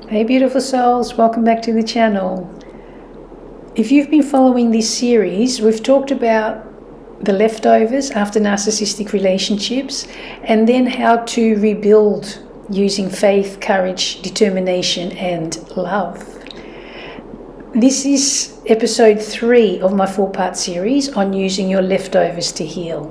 Hey beautiful souls, welcome back to the channel. If you've been following this series, we've talked about the leftovers after narcissistic relationships and then how to rebuild using faith, courage, determination and love. This is episode 3 of my 4-part series on using your leftovers to heal.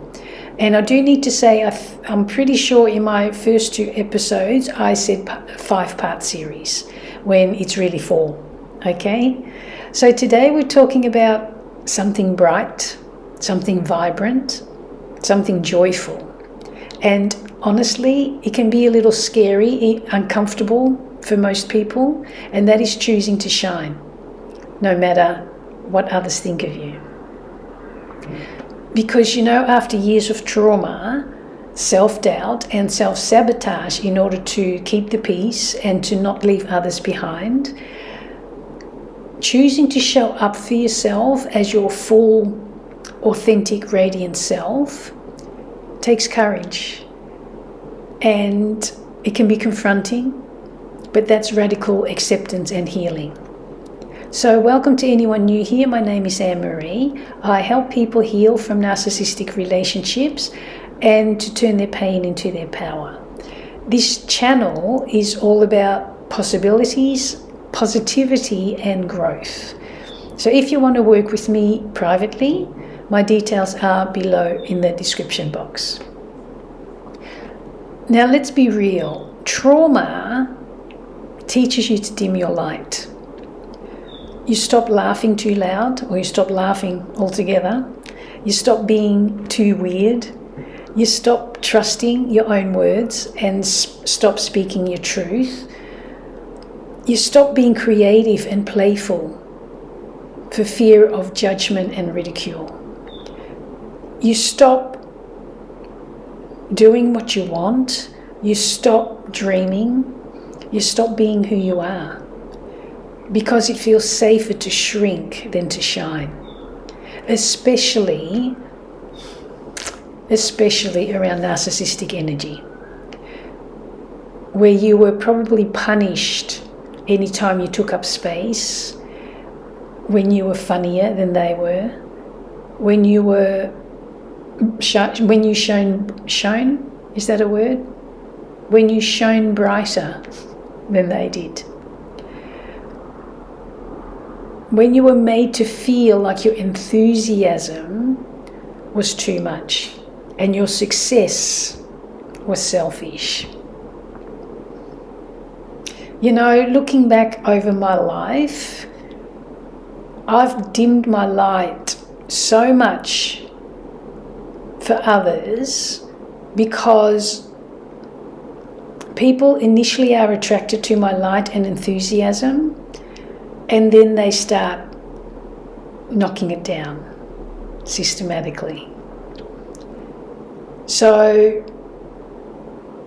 And I do need to say, I'm pretty sure in my first 2 episodes, I said 5-part series, when it's really 4, okay? So today we're talking about something bright, something vibrant, something joyful. And honestly, it can be a little scary, uncomfortable for most people, and that is choosing to shine, no matter what others think of you. Because, after years of trauma, self-doubt and self-sabotage in order to keep the peace and to not leave others behind, choosing to show up for yourself as your full, authentic, radiant self takes courage. And it can be confronting, but that's radical acceptance and healing. So welcome to anyone new here. My name is Annemarie. I help people heal from narcissistic relationships and to turn their pain into their power. This channel is all about possibilities, positivity and growth. So if you want to work with me privately, my details are below in the description box. Now let's be real. Trauma teaches you to dim your light. You stop laughing too loud, or you stop laughing altogether. You stop being too weird. You stop trusting your own words and stop speaking your truth. You stop being creative and playful for fear of judgment and ridicule. You stop doing what you want. You stop dreaming. You stop being who you are. Because it feels safer to shrink than to shine. Especially around narcissistic energy, where you were probably punished anytime you took up space, when you were funnier than they were, when you shone, is that a word? When you shone brighter than they did. When you were made to feel like your enthusiasm was too much and your success was selfish. Looking back over my life, I've dimmed my light so much for others because people initially are attracted to my light and enthusiasm, and then they start knocking it down systematically. So,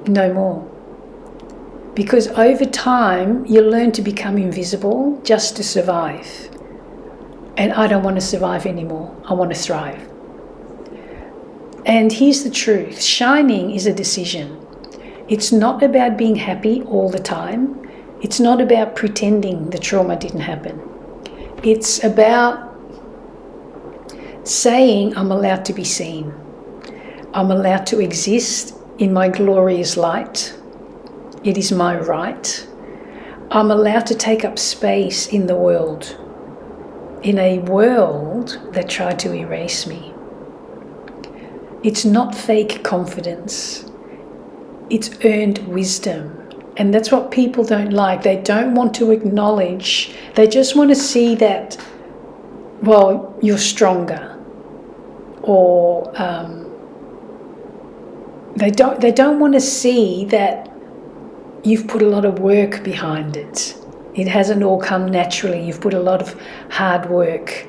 no more. Because over time, you learn to become invisible just to survive. And I don't want to survive anymore. I want to thrive. And here's the truth. Shining is a decision. It's not about being happy all the time. It's not about pretending the trauma didn't happen. It's about saying I'm allowed to be seen. I'm allowed to exist in my glorious light. It is my right. I'm allowed to take up space in the world, in a world that tried to erase me. It's not fake confidence. It's earned wisdom. And that's what people don't like. They don't want to acknowledge. They just want to see that, you're stronger. Or they don't want to see that you've put a lot of work behind it. It hasn't all come naturally. You've put a lot of hard work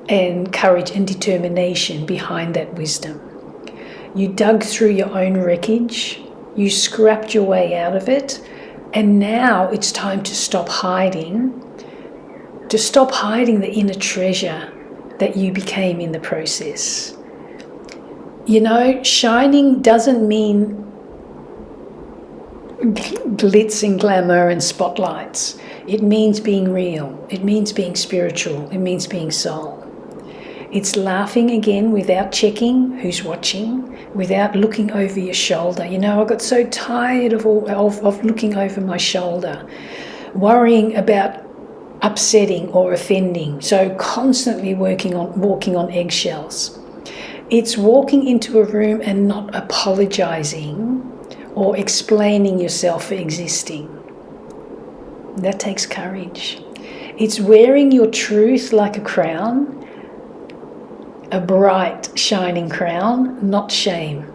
and courage and determination behind that wisdom. You dug through your own wreckage. You scrapped your way out of it, and now it's time to stop hiding the inner treasure that you became in the process. Shining doesn't mean glitz and glamour and spotlights. It means being real. It means being spiritual. It means being soul. It's laughing again without checking who's watching, without looking over your shoulder. You know, I got so tired of looking over my shoulder, worrying about upsetting or offending. So constantly walking on eggshells. It's walking into a room and not apologizing or explaining yourself for existing. That takes courage. It's wearing your truth like a crown, a bright, shining crown, not shame.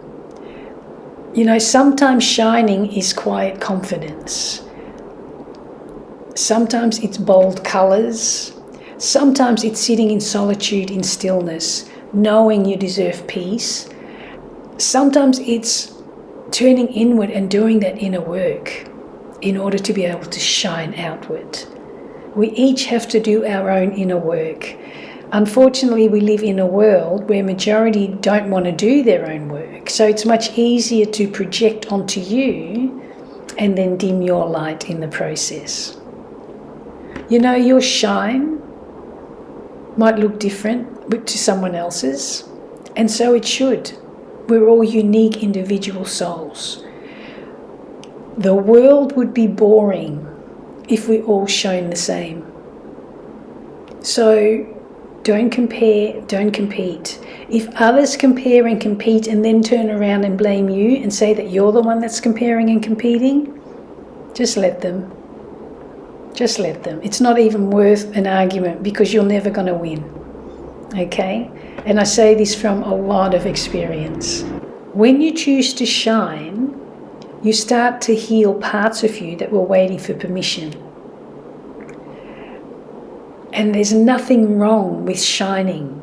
You know, sometimes shining is quiet confidence. Sometimes it's bold colours. Sometimes it's sitting in solitude, in stillness, knowing you deserve peace. Sometimes it's turning inward and doing that inner work in order to be able to shine outward. We each have to do our own inner work. Unfortunately, we live in a world where majority don't want to do their own work. So it's much easier to project onto you and then dim your light in the process. You know, your shine might look different to someone else's, and so it should. We're all unique individual souls. The world would be boring if we all shone the same. So don't compare, don't compete. If others compare and compete and then turn around and blame you and say that you're the one that's comparing and competing, just let them. Just let them. It's not even worth an argument because you're never going to win. Okay? And I say this from a lot of experience. When you choose to shine, you start to heal parts of you that were waiting for permission. And there's nothing wrong with shining.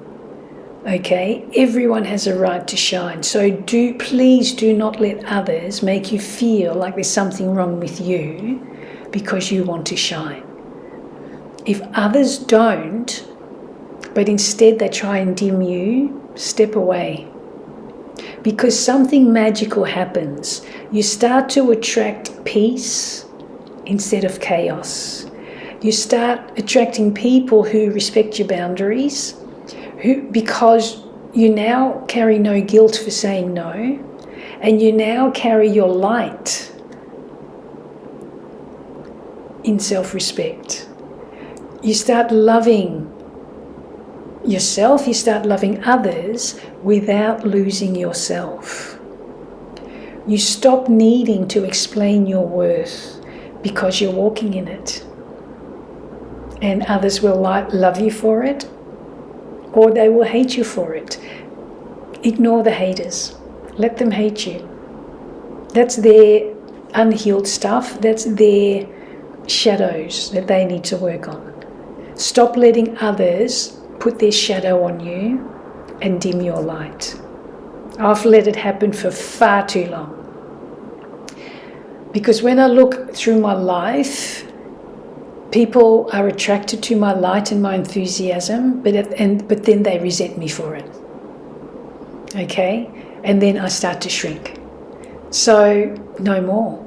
Okay? Everyone has a right to shine. So please do not let others make you feel like there's something wrong with you because you want to shine. If others don't, but instead they try and dim you, step away. Because something magical happens. You start to attract peace instead of chaos. You start attracting people who respect your boundaries, because you now carry no guilt for saying no, and you now carry your light in self-respect. You start loving yourself, you start loving others without losing yourself. You stop needing to explain your worth because you're walking in it. And others will love you for it, or they will hate you for it. Ignore the haters. Let them hate you. That's their unhealed stuff. That's their shadows that they need to work on. Stop letting others put their shadow on you and dim your light. I've let it happen for far too long. Because when I look through my life, people are attracted to my light and my enthusiasm, but then they resent me for it. Okay? And then I start to shrink. So, no more.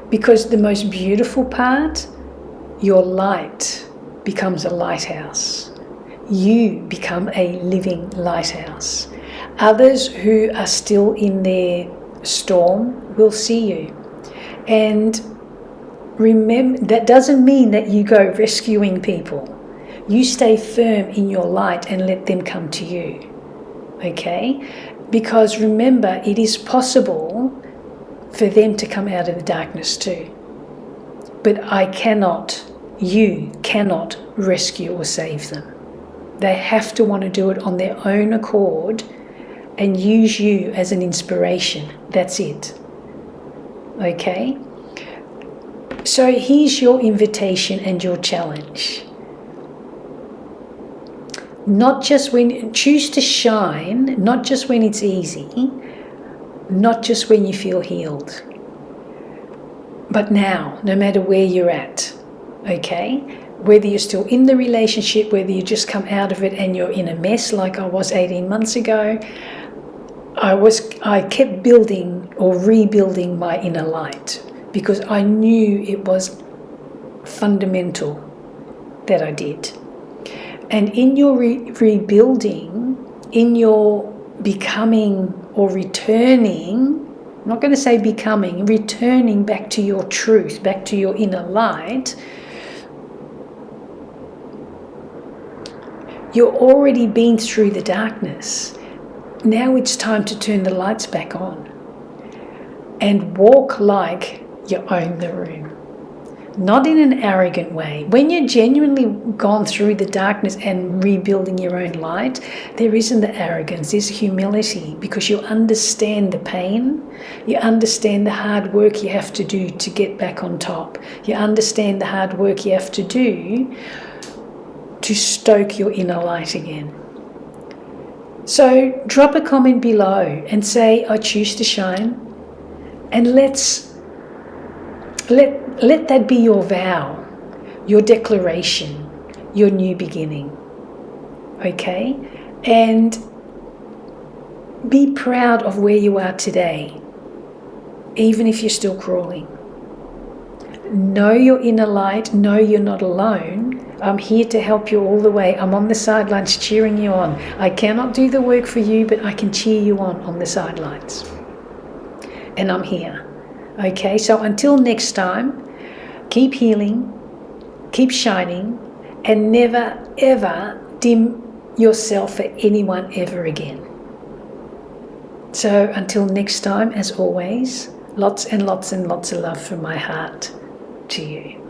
Because the most beautiful part, your light becomes a lighthouse. You become a living lighthouse. Others who are still in their storm will see you. And remember, that doesn't mean that you go rescuing people. You stay firm in your light and let them come to you. Okay? Because remember, it is possible for them to come out of the darkness too. But you cannot rescue or save them. They have to want to do it on their own accord and use you as an inspiration. That's it. Okay? So here's your invitation and your challenge. Choose to shine, not just when it's easy, not just when you feel healed, but now, no matter where you're at, okay? Whether you're still in the relationship, whether you just come out of it and you're in a mess like I was 18 months ago, I kept building or rebuilding my inner light. because I knew it was fundamental that I did. And in your rebuilding, in your becoming or returning, I'm not going to say becoming, returning back to your truth, back to your inner light, you're already been through the darkness. Now it's time to turn the lights back on and walk like you own the room. Not in an arrogant way. When you're genuinely gone through the darkness and rebuilding your own light, there isn't the arrogance, there's humility, because you understand the pain, you understand the hard work you have to do to get back on top, you understand the hard work you have to do to stoke your inner light again. So drop a comment below and say, I choose to shine, and let that be your vow, your declaration, your new beginning. Okay? And be proud of where you are today, even if you're still crawling. Know your inner light, know you're not alone. I'm here to help you all the way. I'm on the sidelines cheering you on. I cannot do the work for you, but I can cheer you on the sidelines. And I'm here. Okay, so until next time, keep healing, keep shining, and never ever dim yourself for anyone ever again. So until next time, as always, lots and lots and lots of love from my heart to you.